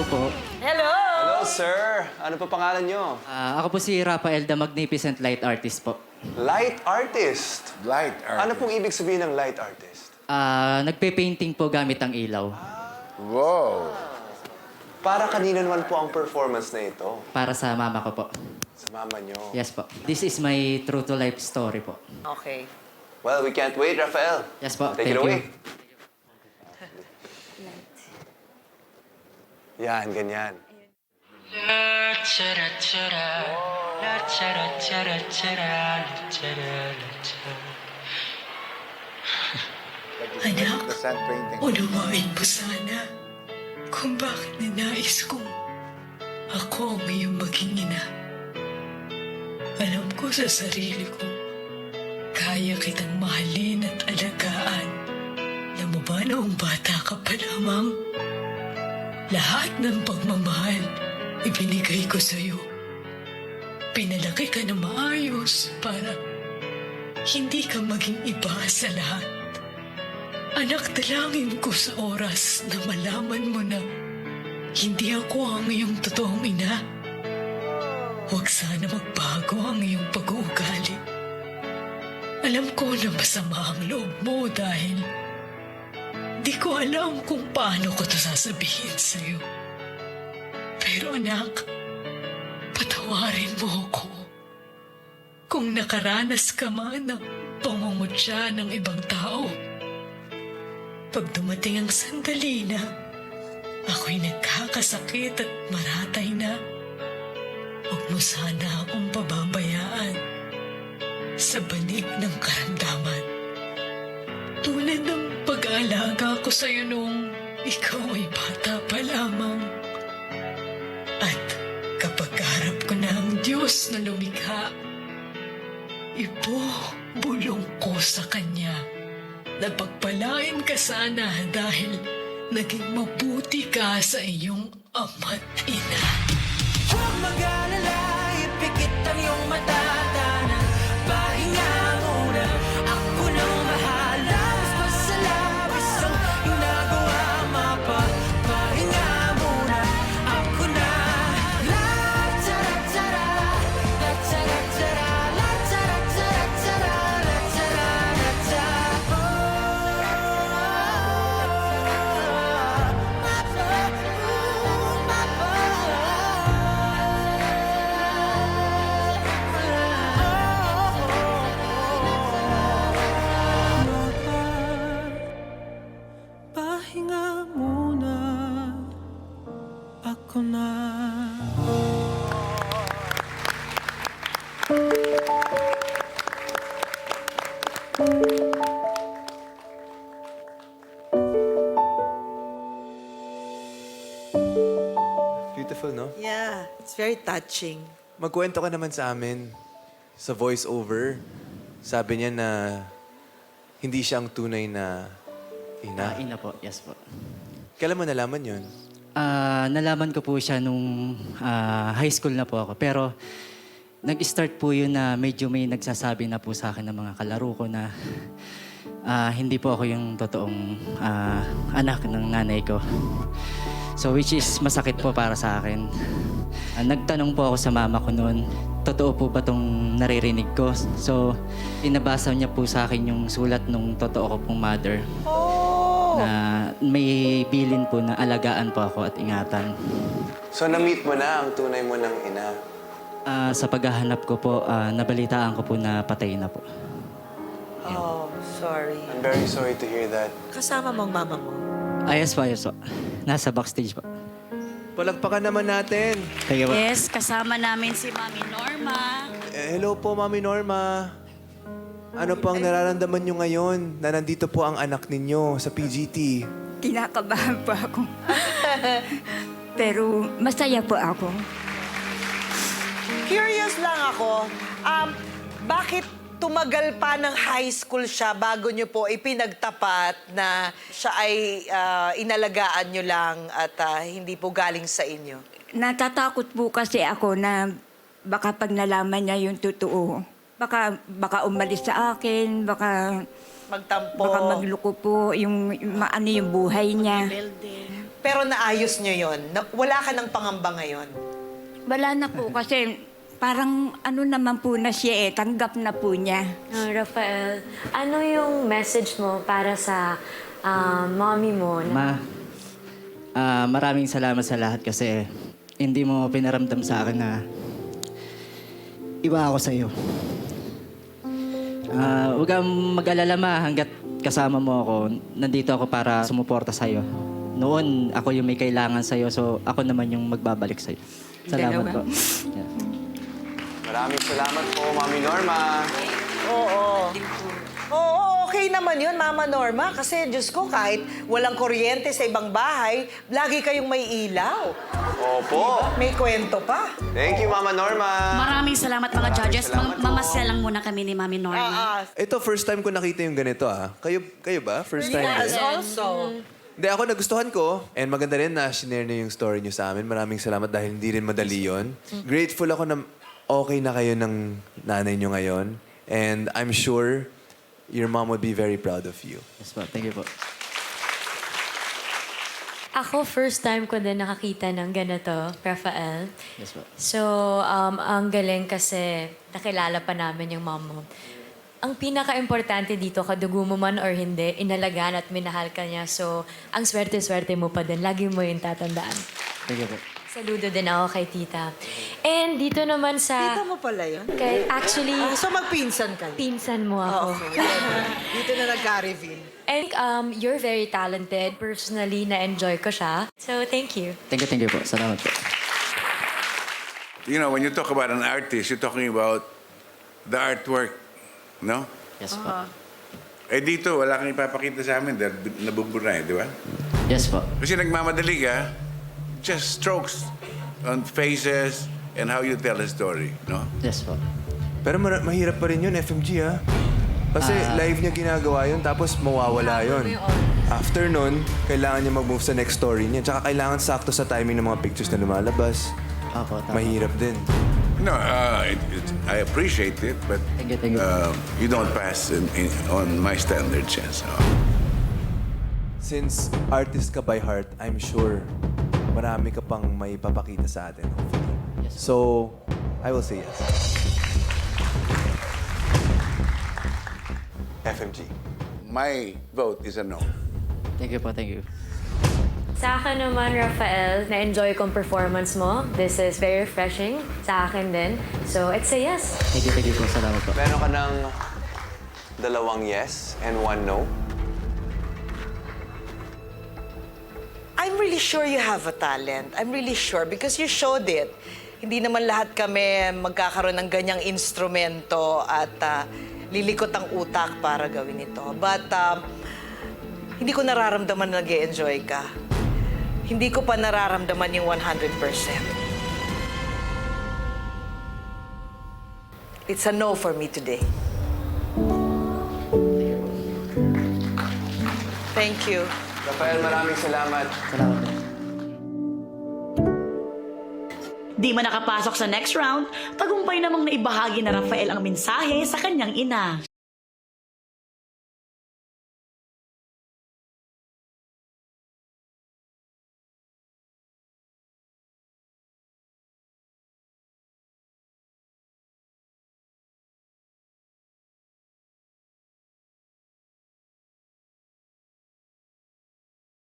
po. Hello! Hello, sir. Ano pa pangalan nyo? Ako po si Rafael, the Magnificent Light Artist po. Light artist. Light art. Ano pong ibig sabihin ng light artist? Nagpe-painting po gamit ang ilaw. Wow. Para kanino naman po ang performance na ito? Para sa mama ko po. Sa mama nyo. Yes po. This is my true-to-life story po. Okay. Well, we can't wait, Rafael. Yes po, Take it thank away. you. Yan, ganyan. Anak, The sand painting. unawain mo sana kung bakit ninais kong ako ang iyong maging ina. Alam ko sa sarili ko, kaya kitang mahalin at alagaan. Alam mo ba noong bata ka pa lamang? Lahat ng pagmamahal ibinigay ko sa'yo. Pinalaki ka na maayos para hindi ka maging iba sa lahat. Anak, dalangin ko sa oras na malaman mo na hindi ako ang iyong totoong ina. Huwag sana magbago ang iyong pag-uugali. Alam ko na masama ang loob mo dahil di ko alam kung paano ko ito sasabihin sa'yo. Pero anak, patawarin mo ako. Kung nakaranas ka man ng pangungutya ng ibang tao, pag dumating ang sandali na ako'y nagkakasakit at maratay na, huwag mo sana akong pababayaan sa banig ng karamdaman. Tulad ng pag-aalaga ko sa'yo nung ikaw ay bata pa lamang. At kapag harap ko na ang Diyos na lumikha, ibubulong ko sa Kanya na pagpalain ka sana dahil naging mabuti ka sa iyong ama't ina. Huwag mag-alala, ipikit ang iyong mata. Pahinga muna, ako nang bahala. Mas sa labis ang ginagawa, mapapahinga muna, ako na. La tara-tara, la tara-tara, la tara-tara-tara, la tara-tara. Pahinga muna, ako na. Beautiful, no? Yeah, it's very touching. Magkwento ka naman sa amin sa voice-over. Sabi niya na hindi siya ang tunay na ina. Ina po, yes po. Kailan mo nalaman yun? Nalaman ko po siya nung high school na po ako. Pero nag-start po yun na medyo may nagsasabi na po sa akin ng mga kalaro ko na hindi po ako yung totoong anak ng nanay ko. So which is masakit po para sa akin. Nagtanong po ako sa mama ko noon, totoo po ba itong naririnig ko? So pinabasa niya po sa akin yung sulat nung totoo ko pong mother. Na may bilin po na alagaan po ako at ingatan. So, na-meet mo na ang tunay mo ng ina. Sa paghahanap ko po, nabalitaan ko po na patay na po. Oh, sorry. I'm very sorry to hear that. Kasama mo ang mama mo? Yes po, yes po. Nasa backstage po. Palagpakan naman natin. Kaya po. Yes, kasama namin si Mami Norma. Hello po, Mami Norma. Ano po ang nararamdaman niyo ngayon na nandito po ang anak ninyo sa PGT? Kinakabahan po ako. Pero masaya po ako. Curious lang ako, bakit tumagal pa ng high school siya bago niyo po ipinagtapat na siya ay inalagaan niyo lang at hindi po galing sa inyo? Natatakot po kasi ako na baka pag nalaman niya yung totoo, baka umalis sa akin, baka Magtampo. magloko po yung buhay niya. Pero naayos nyo yun. Wala ka ng pangamba ngayon. Wala na po kasi parang ano naman po na siya tanggap na po niya. Rafael, ano yung message mo para sa mommy mo? Maraming salamat sa lahat kasi hindi mo pinaramdam sa akin na iba ako sa iyo. Huwag kang mag-alala ma, hanggat kasama mo ako, nandito ako para sumuporta sa iyo. Noon, ako yung may kailangan sa iyo, so ako naman yung magbabalik sa iyo. Salamat po. Yeah. Maraming salamat po, Mami Norma. Oo. Oo, okay naman yun, Mama Norma. Kasi, Diyos ko, kahit walang kuryente sa ibang bahay, lagi kayong may ilaw. Opo. May kwento pa. Thank you, Mama Norma. Maraming salamat mga judges. salamat po. Mamasya lang muna kami ni Mami Norma. Ito, first time ko nakita yung ganito ah. Kayo ba? First time Yes, din? also. Hindi, ako nagustuhan ko. And maganda rin na shinare niyo yung story niyo sa amin. Maraming salamat dahil hindi rin madali yun. Grateful ako na okay na kayo ng nanay niyo ngayon. And I'm sure your mom would be very proud of you. Yes po, thank you po. Ako, first time ko din nakakita ng ganito, Rafael. Yes po. So, ang galing kasi nakilala pa namin yung mom mo. Ang pinaka-importante dito, kadugo mo man or hindi, inalagaan at minahal ka niya. So, ang swerte-swerte mo pa din. Lagi mo yung tatandaan. Thank you po. Saludo din ako kay tita. And dito naman Tita sa... mo pala yun? Actually, So, magpinsan kayo? pinsan mo ako. Okay. Dito na nagka-reveal. And you're very talented. Personally, na-enjoy ko siya. So, thank you. Thank you po. Salamat po. You know, when you talk about an artist, you're talking about the artwork, no? Yes po. Eh dito, wala kang ipapakita sa amin dahil nabubura eh, di ba? Yes po. Kasi nagmamadali ka, just strokes on faces and how you tell a story, no? Yes po. Pero mahirap pa rin yun, FMG ah. Kasi live niya ginagawa yun, tapos mawawala yun. After nun, kailangan niya mag-move sa next story niya. Tsaka kailangan sakto sa timing ng mga pictures na lumalabas. Opo, tama. Mahirap din. No, I appreciate it, but Thank you. you don't pass on my standards, yes. Since artist ka by heart, I'm sure marami ka pang may papakita sa atin, hopefully. Yes. So, I will say yes. FMG. My vote is a no. Thank you po, thank you. Sa akin naman, Rafael, na-enjoy kong performance mo. This is very refreshing sa akin din. So, it's a yes. Thank you po. Salamat po. Meron ka ng 2 yes and 1 no. I'm really sure you have a talent. I'm really sure because you showed it. Hindi naman lahat kami magkakaroon ng ganyang instrumento at lilikot ang utak para gawin ito. But hindi ko nararamdaman na nag-e-enjoy ka. Hindi ko pa nararamdaman yung 100%. It's a no for me today. Thank you. Rafael, maraming salamat. Salamat po. Di man nakapasok sa next round, tagumpay namang naibahagi na Rafael ang mensahe sa kanyang ina.